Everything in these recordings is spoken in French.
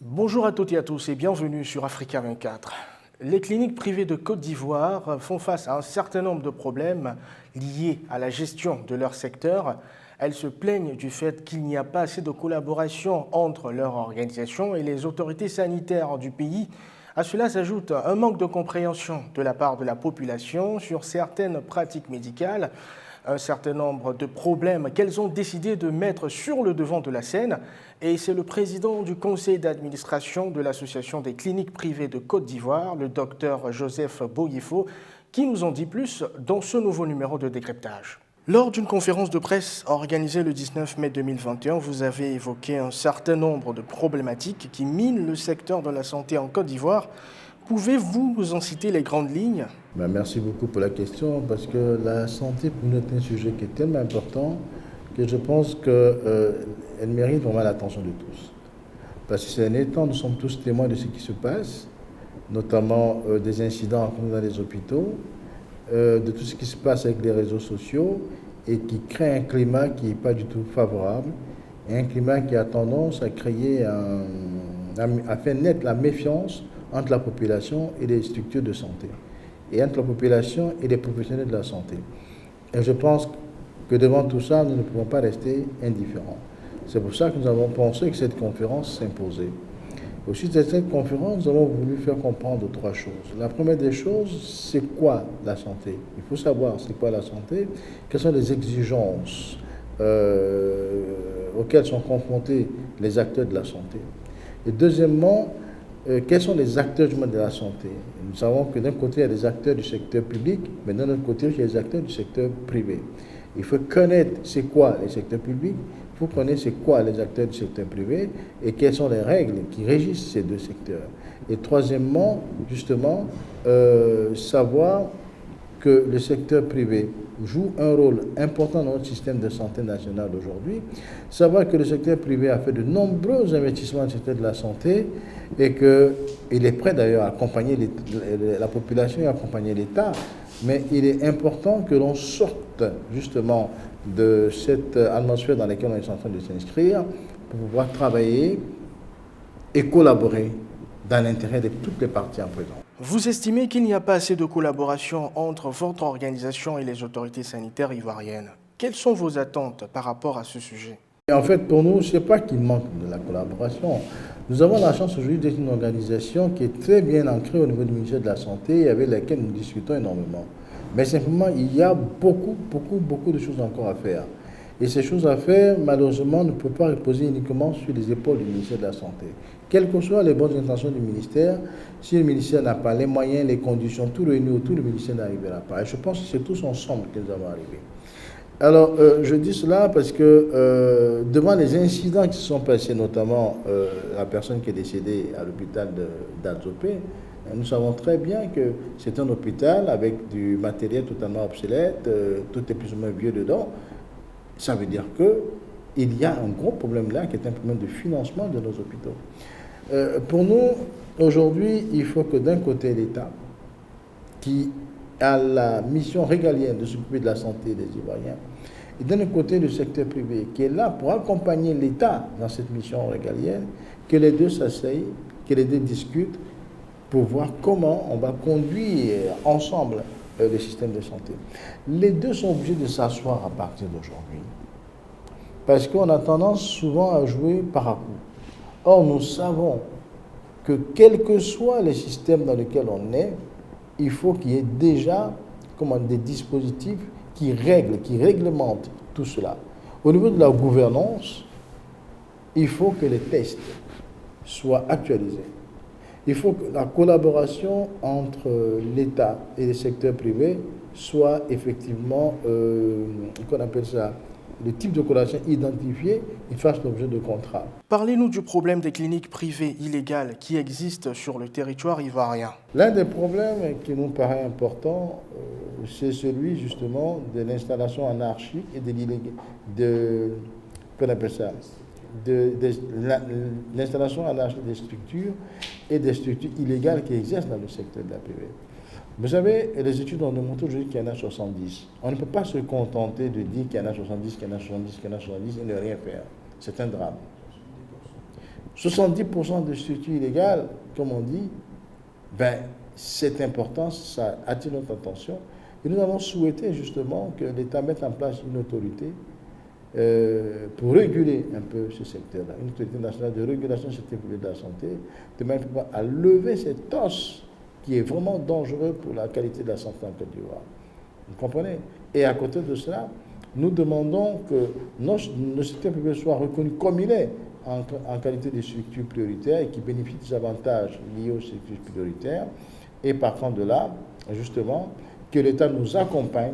Bonjour à toutes et à tous et bienvenue sur Africa 24. Les cliniques privées de Côte d'Ivoire font face à un certain nombre de problèmes liés à la gestion de leur secteur. Elles se plaignent du fait qu'il n'y a pas assez de collaboration entre leur organisation et les autorités sanitaires du pays. À cela s'ajoute un manque de compréhension de la part de la population sur certaines pratiques médicales, un certain nombre de problèmes qu'elles ont décidé de mettre sur le devant de la scène. Et c'est le président du conseil d'administration de l'Association des cliniques privées de Côte d'Ivoire, le docteur Joseph Boyefo, qui nous en dit plus dans ce nouveau numéro de décryptage. Lors d'une conférence de presse organisée le 19 mai 2021, vous avez évoqué un certain nombre de problématiques qui minent le secteur de la santé en Côte d'Ivoire. Pouvez-vous nous en citer les grandes lignes ? Merci beaucoup pour la question, parce que la santé pour nous est un sujet qui est tellement important que je pense qu'elle mérite vraiment l'attention de tous. Parce que ces derniers temps, nous sommes tous témoins de ce qui se passe, notamment des incidents dans les hôpitaux, de tout ce qui se passe avec les réseaux sociaux et qui crée un climat qui n'est pas du tout favorable, et un climat qui a tendance à créer, à faire naître la méfiance entre la population et les structures de santé, et entre la population et les professionnels de la santé. Et je pense que devant tout ça, nous ne pouvons pas rester indifférents. C'est pour ça que nous avons pensé que cette conférence s'imposait. Au suite de cette conférence, nous avons voulu faire comprendre trois choses. La première des choses, c'est quoi la santé? Il faut savoir c'est quoi la santé, quelles sont les exigences auxquelles sont confrontés les acteurs de la santé. Et deuxièmement, quels sont les acteurs du monde de la santé? Nous savons que d'un côté, il y a des acteurs du secteur public, mais d'un autre côté, il y a des acteurs du secteur privé. Il faut connaître c'est quoi les secteurs publics, il faut connaître c'est quoi les acteurs du secteur privé et quelles sont les règles qui régissent ces deux secteurs. Et troisièmement, justement, savoir que le secteur privé joue un rôle important dans notre système de santé national aujourd'hui, savoir que le secteur privé a fait de nombreux investissements dans le secteur de la santé et qu'il est prêt d'ailleurs à accompagner la population et à accompagner l'État, mais il est important que l'on sorte justement de cette atmosphère dans laquelle on est en train de s'inscrire pour pouvoir travailler et collaborer dans l'intérêt de toutes les parties en présence. Vous estimez qu'il n'y a pas assez de collaboration entre votre organisation et les autorités sanitaires ivoiriennes. Quelles sont vos attentes par rapport à ce sujet? En fait, pour nous, ce n'est pas qu'il manque de la collaboration. Nous avons la chance aujourd'hui d'être une organisation qui est très bien ancrée au niveau du ministère de la Santé et avec laquelle nous discutons énormément. Mais simplement, il y a beaucoup de choses encore à faire. Et ces choses à faire, malheureusement, ne peuvent pas reposer uniquement sur les épaules du ministère de la Santé. Quelles que soient les bonnes intentions du ministère, si le ministère n'a pas les moyens, les conditions, tout réuni autour, le ministère n'arrivera pas. Et je pense que c'est tous ensemble que nous allons arriver. Alors, je dis cela parce que devant les incidents qui se sont passés, notamment la personne qui est décédée à l'hôpital d'Adzopé, nous savons très bien que c'est un hôpital avec du matériel totalement obsolète, tout est plus ou moins vieux dedans. Ça veut dire qu'il y a un gros problème là, qui est un problème de financement de nos hôpitaux. Pour nous, aujourd'hui, il faut que d'un côté, l'État, qui a la mission régalienne de s'occuper de la santé des Ivoiriens, et d'un autre côté, le secteur privé, qui est là pour accompagner l'État dans cette mission régalienne, que les deux s'asseyent, que les deux discutent pour voir comment on va conduire ensemble le système de santé. Les deux sont obligés de s'asseoir à partir d'aujourd'hui. Parce qu'on a tendance souvent à jouer par à coup. Or, nous savons que quels que soient les systèmes dans lesquels on est, il faut qu'il y ait déjà des dispositifs qui règlent, qui réglementent tout cela. Au niveau de la gouvernance, il faut que les tests soient actualisés. Il faut que la collaboration entre l'État et le secteur privé soit effectivement, qu'on appelle ça, le type de collaboration identifié et fasse l'objet de contrats. Parlez-nous du problème des cliniques privées illégales qui existent sur le territoire ivoirien. L'un des problèmes qui nous paraît important, c'est celui justement de l'installation anarchique et qu'on appelle ça, de l'installation anarchique des structures et des structures illégales qui existent dans le secteur de la privée. Vous savez, les études ont démontré aujourd'hui qu'il y en a 70. On ne peut pas se contenter de dire qu'il y en a 70, qu'il y en a 70, qu'il y en a 70 et ne rien faire. C'est un drame. 70% de structures illégales, comme on dit, ben, cette importance, ça attire notre attention. Et nous avons souhaité justement que l'État mette en place une autorité pour réguler un peu ce secteur-là, une autorité nationale de régulation du secteur privé de la santé, de manière à lever cet os qui est vraiment dangereux pour la qualité de la santé en Côte d'Ivoire. Vous comprenez? Et à côté de cela, nous demandons que nos secteurs privés soient reconnus comme il est en qualité de structures prioritaires et qui bénéficient des avantages liés aux structures prioritaires. Et partant de là, justement, que l'État nous accompagne,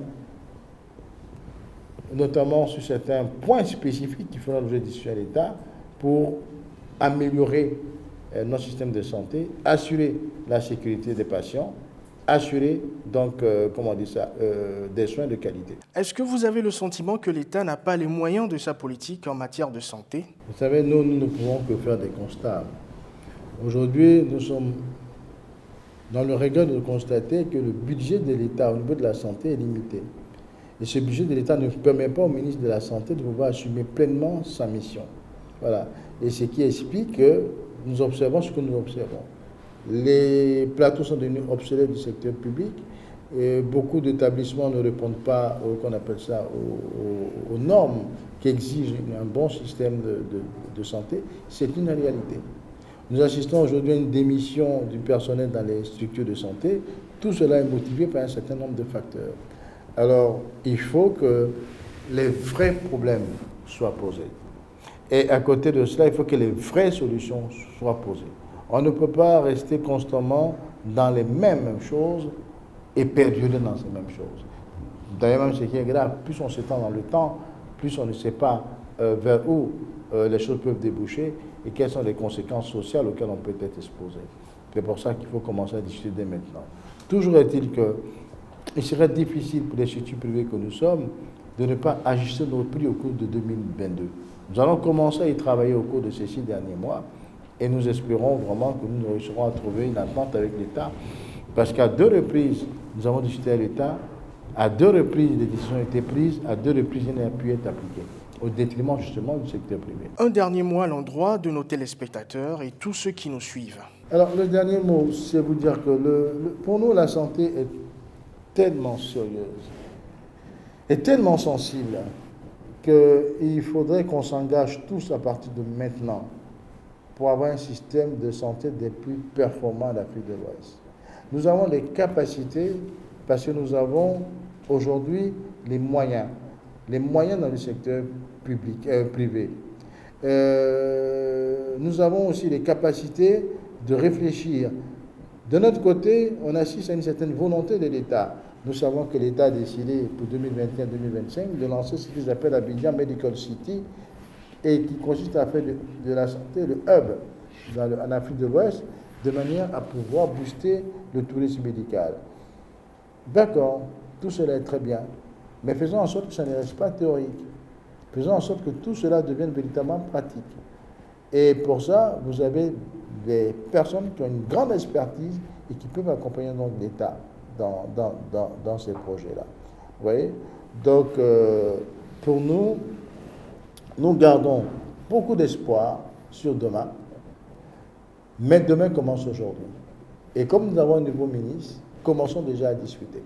notamment sur certains points spécifiques qui feront l'objet d'issues à l'État pour améliorer notre système de santé, assurer la sécurité des patients, assurer donc, des soins de qualité. Est-ce que vous avez le sentiment que l'État n'a pas les moyens de sa politique en matière de santé? Vous savez, nous ne pouvons que faire des constats. Aujourd'hui, nous sommes dans le regret de constater que le budget de l'État au niveau de la santé est limité. Et ce budget de l'État ne permet pas au ministre de la Santé de pouvoir assumer pleinement sa mission. Voilà. Et ce qui explique que nous observons ce que nous observons. Les plateaux sont devenus obsolètes du secteur public. Et beaucoup d'établissements ne répondent pas aux normes qu'exige un bon système de santé. C'est une réalité. Nous assistons aujourd'hui à une démission du personnel dans les structures de santé. Tout cela est motivé par un certain nombre de facteurs. Alors, il faut que les vrais problèmes soient posés. Et à côté de cela, il faut que les vraies solutions soient posées. On ne peut pas rester constamment dans les mêmes choses et perdurer dans ces mêmes choses. D'ailleurs, même ce qui est grave, plus on s'étend dans le temps, plus on ne sait pas vers où les choses peuvent déboucher et quelles sont les conséquences sociales auxquelles on peut être exposé. C'est pour ça qu'il faut commencer à discuter dès maintenant. Toujours est-il qu'il serait difficile pour les structures privées que nous sommes de ne pas ajuster nos prix au cours de 2022. Nous allons commencer à y travailler au cours de ces 6 derniers mois et nous espérons vraiment que nous réussirons à trouver une entente avec l'État parce qu'à 2 reprises, nous avons discuté avec l'État, à 2 reprises, les décisions ont été prises, à 2 reprises, il n'a pu être appliqué, au détriment justement du secteur privé. Un dernier mot à l'endroit de nos téléspectateurs et tous ceux qui nous suivent. Alors, le dernier mot, c'est vous dire que pour nous, la santé est tellement sérieuse et tellement sensible qu'il faudrait qu'on s'engage tous à partir de maintenant pour avoir un système de santé des plus performants d'Afrique de l'Ouest. Nous avons les capacités parce que nous avons aujourd'hui les moyens dans le secteur privé. Nous avons aussi les capacités de réfléchir. De notre côté, on assiste à une certaine volonté de l'État. Nous savons que l'État a décidé pour 2021-2025 de lancer ce qu'ils appellent Abidjan Medical City et qui consiste à faire de la santé le hub en Afrique de l'Ouest de manière à pouvoir booster le tourisme médical. D'accord, tout cela est très bien, mais faisons en sorte que ça ne reste pas théorique. Faisons en sorte que tout cela devienne véritablement pratique. Et pour ça, vous avez des personnes qui ont une grande expertise et qui peuvent accompagner donc l'État dans ces projets-là. Vous voyez? Donc, pour nous, nous gardons beaucoup d'espoir sur demain, mais demain commence aujourd'hui. Et comme nous avons un nouveau ministre, commençons déjà à discuter.